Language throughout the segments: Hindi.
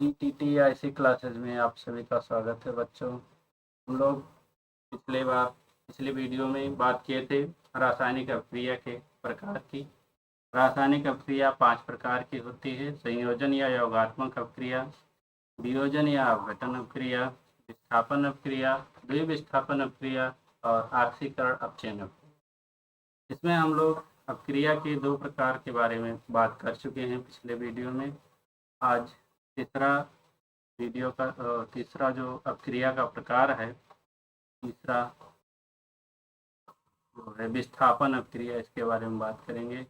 टीटीआईसी क्लासेस में आप सभी का स्वागत है बच्चों। हम लोग पिछले वीडियो में बात किए थे रासायनिक अपक्रिया के प्रकार की। रासायनिक अपक्रिया 5 प्रकार की होती है: संयोजन या योगात्मक अपक्रिया, वियोजन या अपघटन अपक्रिया, विस्थापन अपक्रिया, द्विविस्थापन अपक्रिया और ऑक्सीकरण अपचयन अपक्रिया। इसमें हम लोग अपक्रिया के 2 प्रकार के बारे में बात कर चुके हैं पिछले वीडियो में। आज तीसरा जो अपक्रिया का प्रकार है, तीसरा जो है विस्थापन अपक्रिया, इसके बारे में बात करेंगे।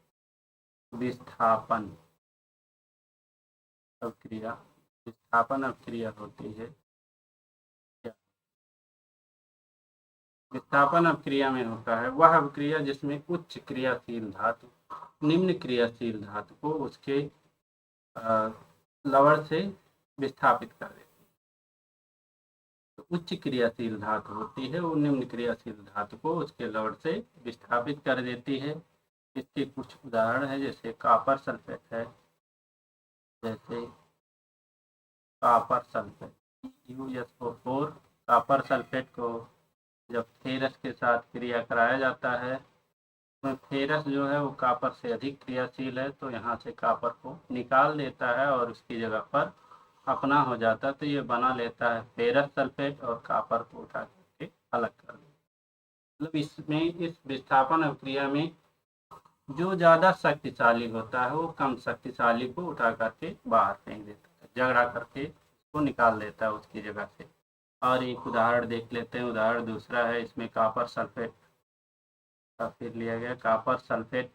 विस्थापन अपक्रिया विस्थापन अपक्रिया होती है क्या? विस्थापन अपक्रिया में होता है वह अपक्रिया जिसमें उच्च क्रियाशील धातु निम्न क्रियाशील धातु को उसके लवण से विस्थापित कर देती है। तो उच्च क्रियाशील धातु होती है वो निम्न क्रियाशील धातु को उसके लवण से विस्थापित कर देती है। इसके कुछ उदाहरण है, जैसे कॉपर सल्फेट है, जैसे copper sulphate USO4। Copper sulphate को जब फेरस के साथ क्रिया कराया जाता है, तो फेरस जो है वो कॉपर से अधिक क्रियाशील है, तो यहाँ से कॉपर को निकाल देता है और उसकी जगह पर अपना हो जाता है। तो ये बना लेता है फेरस सल्फेट और कॉपर को उठा करके अलग कर देता है। मतलब इसमें इस विस्थापन अभिक्रिया में जो ज़्यादा शक्तिशाली होता है वो कम शक्तिशाली को उठा करके बाहर फेंक देता है, झगड़ा करके उसको निकाल देता है उसकी जगह से। और एक उदाहरण देख लेते हैं। उदाहरण दूसरा है, इसमें कॉपर सल्फेट का फिर लिया गया कॉपर सल्फेट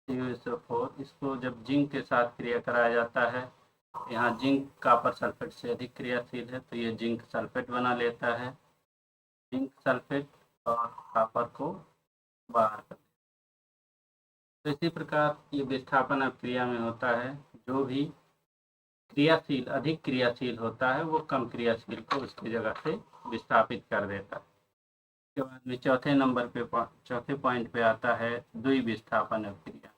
CuSO4। इसको जब जिंक के साथ क्रिया कराया जाता है, यहाँ जिंक कॉपर सल्फेट से अधिक क्रियाशील है, तो ये जिंक सल्फेट बना लेता है। जिंक सल्फेट और कॉपर को बाहर कर। तो इसी प्रकार ये विस्थापन अपक्रिया में होता है, जो भी क्रियाशील अधिक क्रियाशील होता है वो कम क्रियाशील को उसकी जगह से विस्थापित कर देता है। उसके बाद में चौथे पॉइंट पे आता है द्विविस्थापन अपक्रिया।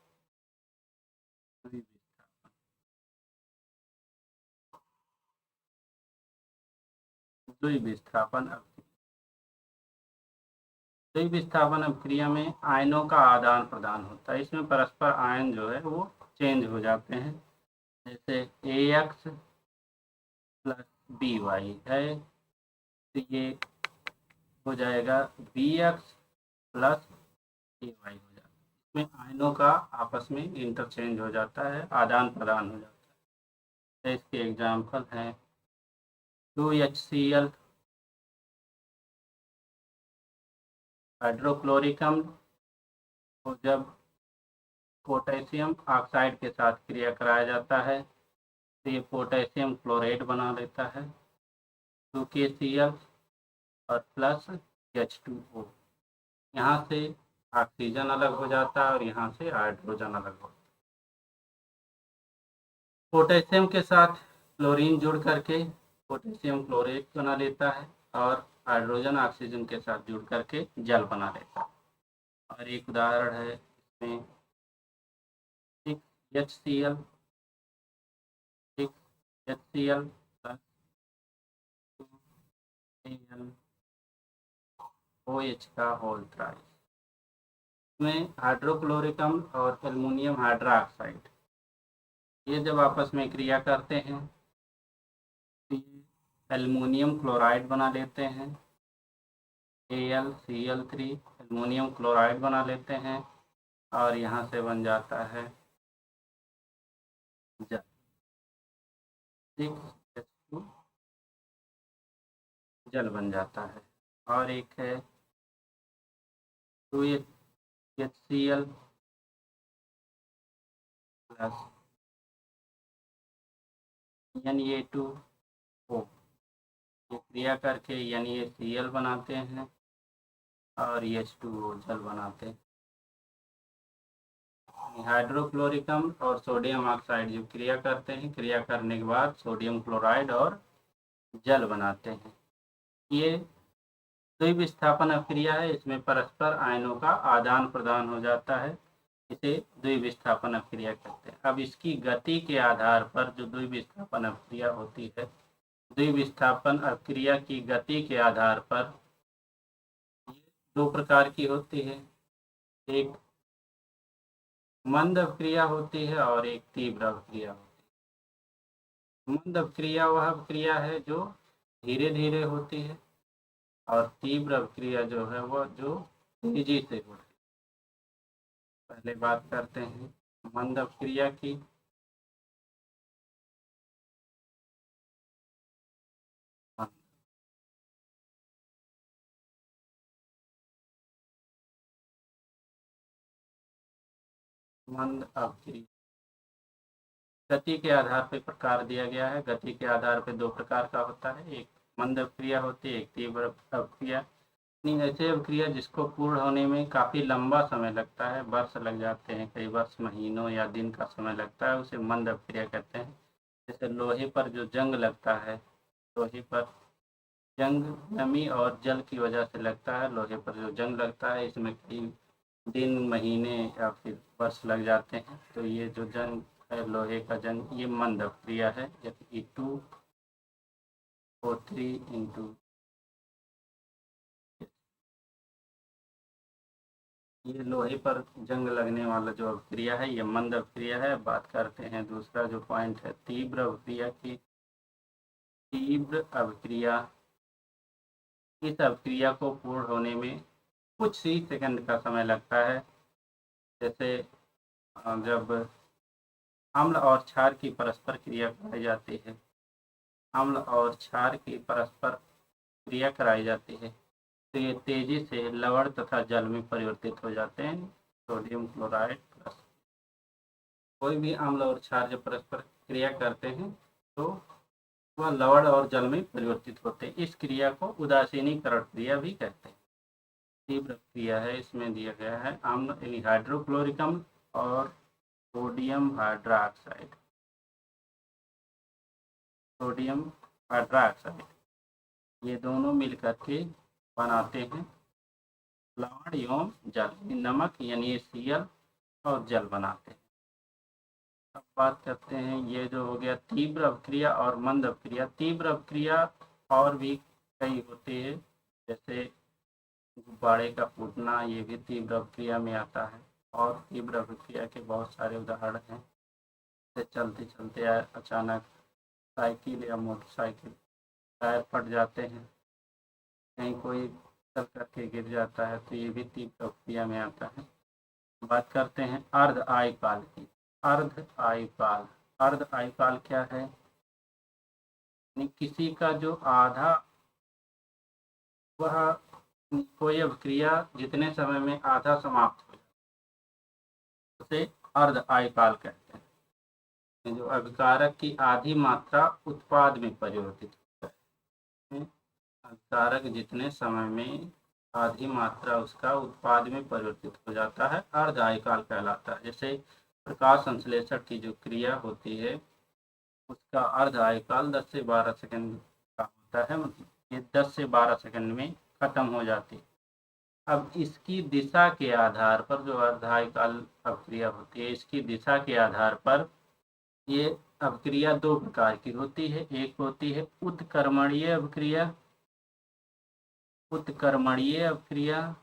द्विविस्थापन द्विविस्थापन अपक्रिया में आयनों का आदान प्रदान होता है। इसमें परस्पर आयन जो है वो चेंज हो जाते हैं। जैसे AX प्लस BY है, तो ये हो जाएगा BX प्लस AY हो जाता है। इसमें आयनों का आपस में इंटरचेंज हो जाता है, आदान प्रदान हो जाता है। इसके एग्जाम्पल हैं 2HCl हाइड्रोक्लोरिक अम्ल को जब पोटेशियम ऑक्साइड के साथ क्रिया कराया जाता है तो ये पोटेशियम क्लोराइड बना लेता है 2KCl और प्लस H2O। यहाँ से ऑक्सीजन अलग हो जाता है और यहाँ से हाइड्रोजन अलग हो। पोटेशियम के साथ क्लोरीन जुड़ करके पोटेशियम क्लोराइड बना लेता है और हाइड्रोजन ऑक्सीजन के साथ जुड़ करके जल बना लेता है। और एक उदाहरण है इसमें 6HCl प्लस 2AlOH का होल ट्राइस। इसमें हाइड्रोक्लोरिक अम्ल और एल्युमिनियम हाइड्रोक्साइड ये जब आपस में क्रिया करते हैं तो ये एल्युमिनियम क्लोराइड बना लेते हैं, AlCl3 एल्युमिनियम क्लोराइड बना लेते हैं और यहाँ से बन जाता है जल। 6H2 जल बन जाता है। और एक है 2HCl प्लस Na2O, ये क्रिया करके NaCl बनाते हैं और H2O जल बनाते हैं। हाइड्रोक्लोरिक अम्ल और सोडियम ऑक्साइड जो क्रिया करते हैं, क्रिया करने के बाद सोडियम क्लोराइड और जल बनाते हैं। ये द्विविस्थापन अपक्रिया है। इसमें परस्पर आयनों का आदान प्रदान हो जाता है। इसे द्विविस्थापन अभिक्रिया कहते हैं। अब इसकी गति के आधार पर जो द्विविस्थापन अभिक्रिया होती है, द्विविस्थापन अभिक्रिया की गति के आधार पर दो प्रकार की होती है, एक मंद अभिक्रिया होती है और एक तीव्र अभिक्रिया होती है। मंद अभिक्रिया वह अभिक्रिया है जो धीरे धीरे होती है और तीव्र अभिक्रिया जो है वह जो तेजी से होती है। पहले बात करते हैं मंद अभिक्रिया की। मंद अभिक्रिया गति के आधार पर प्रकार दिया गया है। गति के आधार पर दो प्रकार का होता है, एक मंद अभिक्रिया होती है, एक तीव्र अभिक्रिया। ऐसे अभिक्रिया जिसको पूर्ण होने में काफ़ी लंबा समय लगता है, वर्ष लग जाते हैं, कई वर्ष, महीनों या दिन का समय लगता है, उसे मंद अभिक्रिया कहते हैं। जैसे लोहे पर जो जंग लगता है, लोहे पर जंग नमी और जल की वजह से लगता है। लोहे पर जो जंग लगता है इसमें कई दिन, महीने या फिर वर्ष लग जाते हैं। तो ये जो जंग है, लोहे का जंग, ये मंद अभिक्रिया है। जैसे E2O3 इंटू, ये लोहे पर जंग लगने वाला जो अभिक्रिया है ये मंद अभिक्रिया है। बात करते हैं दूसरा जो पॉइंट है तीव्र अभिक्रिया की। तीव्र अभिक्रिया, इस अभिक्रिया को पूर्ण होने में कुछ ही सेकंड का समय लगता है। जैसे जब अम्ल और क्षार की परस्पर क्रिया कराई जाती है, अम्ल और क्षार की परस्पर क्रिया कराई जाती है तो ये तेजी से लवण तथा जल में परिवर्तित हो जाते हैं। सोडियम क्लोराइड प्लस, कोई भी अम्ल और क्षार जब परस्पर क्रिया करते हैं तो वह लवण और जल में परिवर्तित होते हैं। इस क्रिया को उदासीनीकरण क्रिया भी कहते हैं। तीव्र क्रिया है, इसमें दिया गया है अम्ल यानी हाइड्रोक्लोरिक अम्ल और सोडियम हाइड्रोक्साइड, सोडियम हाइड्रोक्साइड, ये दोनों मिलकर के बनाते हैं लवण एवं जल, नमक यानी Cl और जल बनाते हैं। अब बात करते हैं ये जो हो गया तीव्र अभिक्रिया और मंद अभिक्रिया। तीव्र अभिक्रिया और भी कई होती है, जैसे गुब्बारे का फूटना, ये भी तीव्र अभिक्रिया में आता है। और तीव्र अभिक्रिया के बहुत सारे उदाहरण हैं, जैसे चलते चलते अचानक साइकिल या मोटरसाइकिल टायर फट जाते हैं, कहीं कोई चल करके गिर जाता है, तो ये भी तीव्र अभिक्रिया में आता है। बात करते हैं अर्ध आयुकाल की। अर्ध आयुकाल, अर्ध आयुकाल क्या है? किसी का जो आधा, वह कोई अभिक्रिया जितने समय में आधा समाप्त हो जाए उसे अर्ध आयुकाल कहते हैं। जो अभिकारक की आधी मात्रा उत्पाद में परिवर्तित होता है, अभिकारक जितने समय में आधी मात्रा उसका उत्पाद में परिवर्तित हो जाता है, अर्ध आयुकाल कहलाता है। जैसे प्रकाश संश्लेषण की जो क्रिया होती है उसका अर्ध आयुकाल 10 से 12 सेकंड का होता है, मतलब ये 10 से 12 सेकंड में खत्म हो जाती है। अब इसकी दिशा के आधार पर, जो अर्ध आयुकाल अभिक्रिया होती है, इसकी दिशा के आधार पर ये अभिक्रिया दो प्रकार की होती है। एक होती है उत्कर्मणीय अभिक्रिया, उत्कर्मणीय अभिक्रिया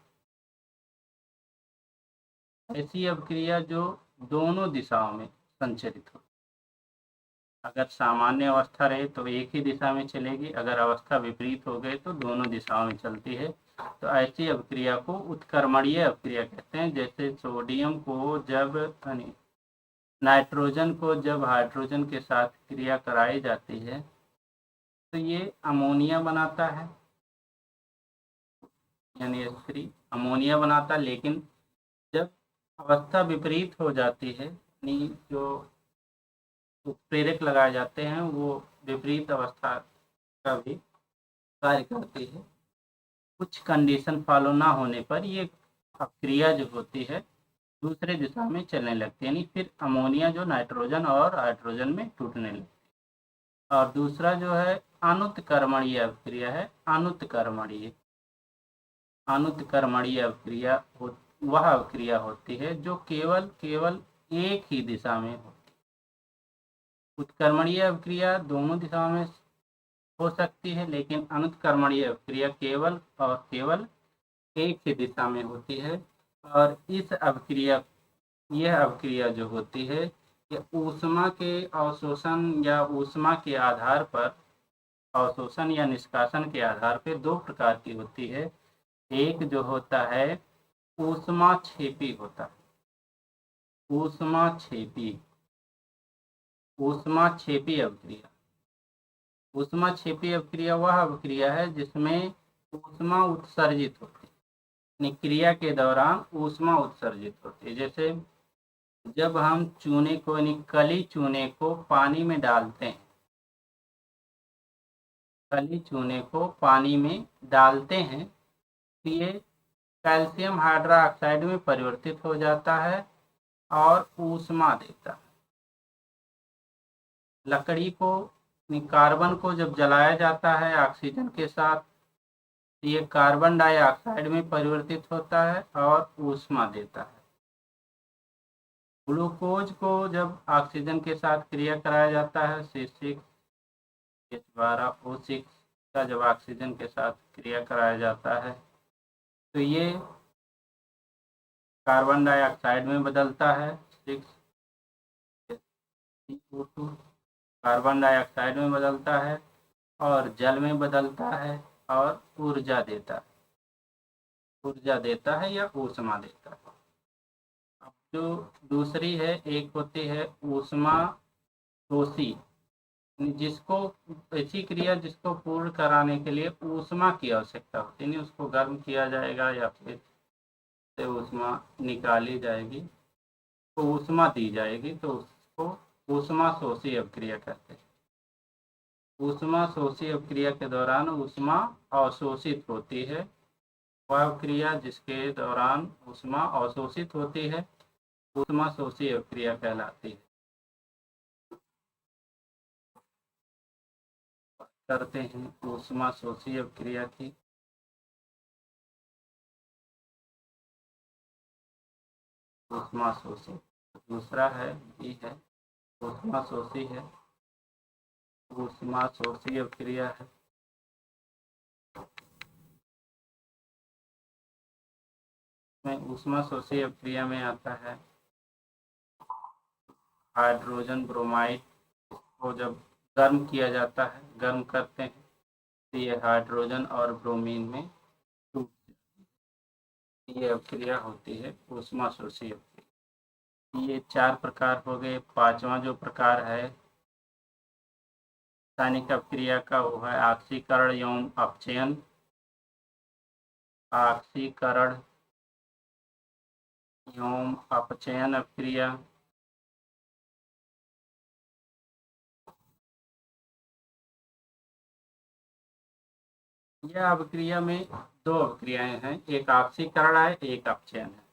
ऐसी अभिक्रिया जो दोनों दिशाओं में संचरित हो। अगर सामान्य अवस्था रहे तो एक ही दिशा में चलेगी, अगर अवस्था विपरीत हो गई तो दोनों दिशाओं में चलती है। तो ऐसी अभिक्रिया को उत्कर्मणीय अभिक्रिया कहते हैं। जैसे सोडियम को जब, नाइट्रोजन को जब हाइड्रोजन के साथ क्रिया कराई जाती है तो ये अमोनिया बनाता है, यानी H3 अमोनिया बनाता है। लेकिन जब अवस्था विपरीत हो जाती है, यानी जो उत्प्रेरक लगाए जाते हैं वो विपरीत अवस्था का भी कार्य करती है, कुछ कंडीशन फॉलो ना होने पर ये अभिक्रिया जो होती है दूसरे दिशा में चलने लगती है, यानी फिर अमोनिया जो नाइट्रोजन और हाइड्रोजन में टूटने लगती है। और दूसरा जो है अनुत्कर्मणीय अभिक्रिया है। अनुत्कर्मणीय, अनुत्कर्मणीय अभिक्रिया वह अवक्रिया होती है जो केवल केवल एक ही दिशा में होती है। उत्कर्मणीय अवक्रिया दोनों दिशाओं में हो सकती है, लेकिन अनुत्कर्मणीय अवक्रिया केवल और केवल एक ही दिशा में होती है। और यह अवक्रिया जो होती है, ये ऊष्मा के अवशोषण या ऊष्मा के आधार पर, अवशोषण या निष्कासन के आधार पर दो प्रकार की होती है। एक जो होता है ऊष्माक्षेपी होता है, ऊष्माक्षेपी अवक्रिया। ऊष्माक्षेपी अवक्रिया वह अवक्रिया है जिसमें ऊष्मा उत्सर्जित होती है, क्रिया के दौरान ऊष्मा उत्सर्जित होती है। जैसे जब हम चूने को कली चूने को पानी में डालते हैं, कली चूने को पानी में डालते हैं तो ये कैल्शियम हाइड्रोक्साइड में परिवर्तित हो जाता है और ऊष्मा देता है। लकड़ी को कार्बन को जब जलाया जाता है ऑक्सीजन के साथ तो ये कार्बन डाइऑक्साइड में परिवर्तित होता है और ऊष्मा देता है। ग्लूकोज को जब ऑक्सीजन के साथ क्रिया कराया जाता है C6H12O6 का जब ऑक्सीजन के साथ क्रिया कराया जाता है तो ये कार्बन डाइऑक्साइड में बदलता है, 6CO2 कार्बन डाइऑक्साइड में बदलता है और जल में बदलता है और ऊर्जा देता है या ऊष्मा देता है। अब जो दूसरी है, एक होती है ऊष्मा शोषी, जिसको ऐसी क्रिया जिसको पूर्ण कराने के लिए ऊष्मा की आवश्यकता होती है, उसको गर्म किया जाएगा या फिर से ऊष्मा निकाली जाएगी तो ऊष्मा दी जाएगी, तो उसको ऊष्मा शोषी अवक्रिया कहते हैं। ऊष्मा शोषी अवक्रिया के दौरान ऊष्मा अवशोषित होती है। वह अवक्रिया जिसके दौरान ऊष्मा अवशोषित होती है ऊष्मा शोषी अवक्रिया कहलाती है। करते हैं ऊष्मा शोषी अवक्रिया की। ऊष्मा शोषी दूसरा है, ये है ऊष्मा शोषी है, ऊष्मा शोषी अवक्रिया है। में ऊष्मा शोषी अवक्रिया में आता है हाइड्रोजन ब्रोमाइड को जब गर्म किया जाता है, गर्म करते हैं तो ये हाइड्रोजन और ब्रोमीन में टूट, ये अवक्रिया होती है ऊष्मा शोषी अवक्रिया। ये 4 प्रकार हो गए। 5वां जो प्रकार है रासायनिक अवक्रिया का वो है ऑक्सीकरण एवं अपचयन। ऑक्सीकरण एवं अपचयन अवक्रिया। यह अवक्रिया में 2 अवक्रियाएं हैं, एक ऑक्सीकरण है एक अपचयन है।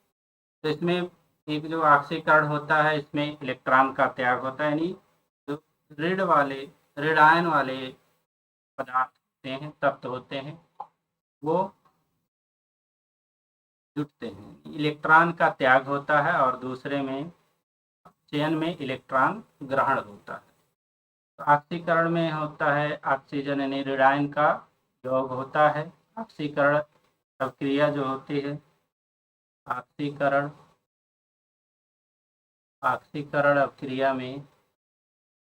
तो इसमें एक जो ऑक्सीकरण होता है इसमें इलेक्ट्रॉन का त्याग होता है, यानी जो ऋण आयन वाले पदार्थ होते हैं, तत्व होते हैं, वो जुटते हैं, इलेक्ट्रॉन का त्याग होता है और दूसरे में चयन में इलेक्ट्रॉन ग्रहण होता है। तो ऑक्सीकरण में होता है ऑक्सीजन यानी ऋण आयन का योग होता है। ऑक्सीकरण प्रक्रिया जो होती है ऑक्सीकरण अवक्रिया में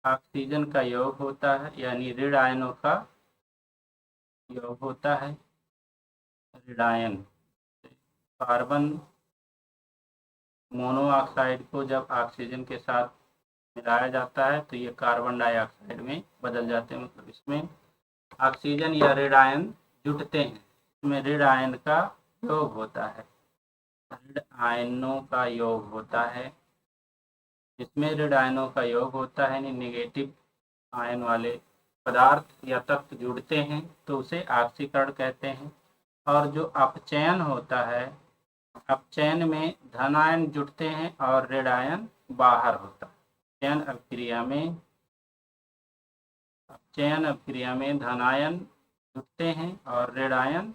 ऑक्सीजन का योग होता है, यानी ऋण आयनों का योग होता है। ऋण आयन कार्बन मोनोऑक्साइड को जब ऑक्सीजन के साथ मिलाया जाता है तो ये कार्बन डाइऑक्साइड में बदल जाते हैं, मतलब इसमें ऑक्सीजन या ऋण आयन जुटते हैं, इसमें ऋण आयन का योग होता है, ऋण आयनों का योग होता है। इसमें ऋण आयनों का योग होता है, यानी नेगेटिव आयन वाले पदार्थ या तत्व जुड़ते हैं तो उसे ऑक्सीकरण कहते हैं। और जो अपचयन होता है, अपचयन में धन आयन जुड़ते हैं और ऋण आयन बाहर होता है। अपचयन अवक्रिया में धन आयन जुड़ते हैं और ऋण आयन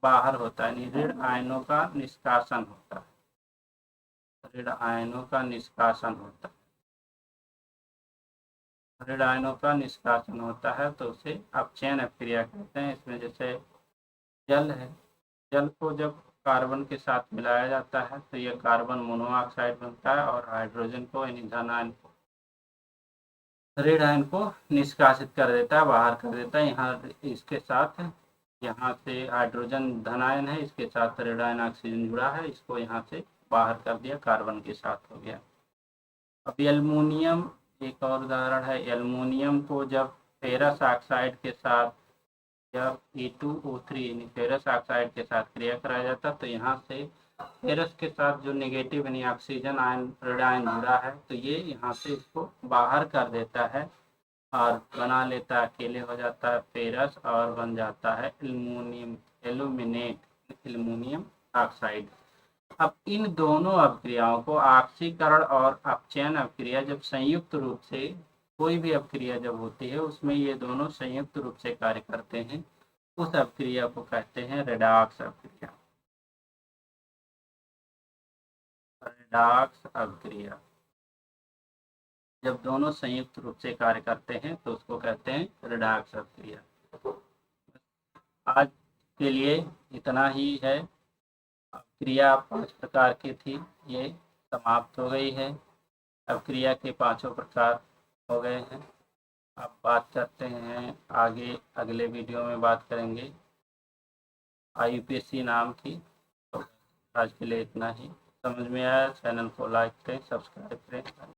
बाहर होता है, यानी ऋण आयनों का निष्कासन होता है। ऋण आयनों का निष्कासन होता है, ऋण आयनों का निष्कासन होता है तो उसे अपचयन अभिक्रिया कहते हैं। इसमें जैसे जल है, जल को जब कार्बन के साथ मिलाया जाता है तो यह कार्बन मोनोऑक्साइड बनता है और हाइड्रोजन को यानी धन आयन को, ऋण आयन को निष्कासित कर देता है, बाहर कर देता है। यहाँ इसके साथ यहाँ से हाइड्रोजन धन आयन है, इसके साथ ऋण आयन ऑक्सीजन जुड़ा है, इसको यहाँ से बाहर कर दिया, कार्बन के साथ हो गया। अब एल्युमिनियम एक और उदाहरण है। एल्युमिनियम को जब फेरस ऑक्साइड के साथ जब E2O3 फेरस ऑक्साइड के साथ क्रिया कराया जाता तो यहाँ से फेरस के साथ जो नेगेटिव यानी ऑक्सीजन आयन ऋण आयन जुड़ा है तो ये यहाँ से इसको बाहर कर देता है और बना लेता है, अकेले हो जाता है फेरस और बन जाता है एल्यूमिनियम ऑक्साइड। अब इन दोनों अभिक्रियाओं को ऑक्सीकरण और अपचयन अभिक्रिया जब संयुक्त रूप से, कोई भी अभिक्रिया जब होती है उसमें ये दोनों संयुक्त रूप से कार्य करते हैं, उस अभिक्रिया को कहते हैं रेडॉक्स अभिक्रिया। रेडॉक्स अभिक्रिया जब दोनों संयुक्त रूप से कार्य करते हैं तो उसको कहते हैं रेडॉक्स अभिक्रिया। आज के लिए इतना ही है। क्रिया 5 प्रकार की थी, ये समाप्त हो गई है। अब क्रिया के 5 प्रकार हो गए हैं। अब बात करते हैं आगे, अगले वीडियो में बात करेंगे IUPAC नाम की। तो आज के लिए इतना ही। समझ में आया चैनल को लाइक करें, सब्सक्राइब करें।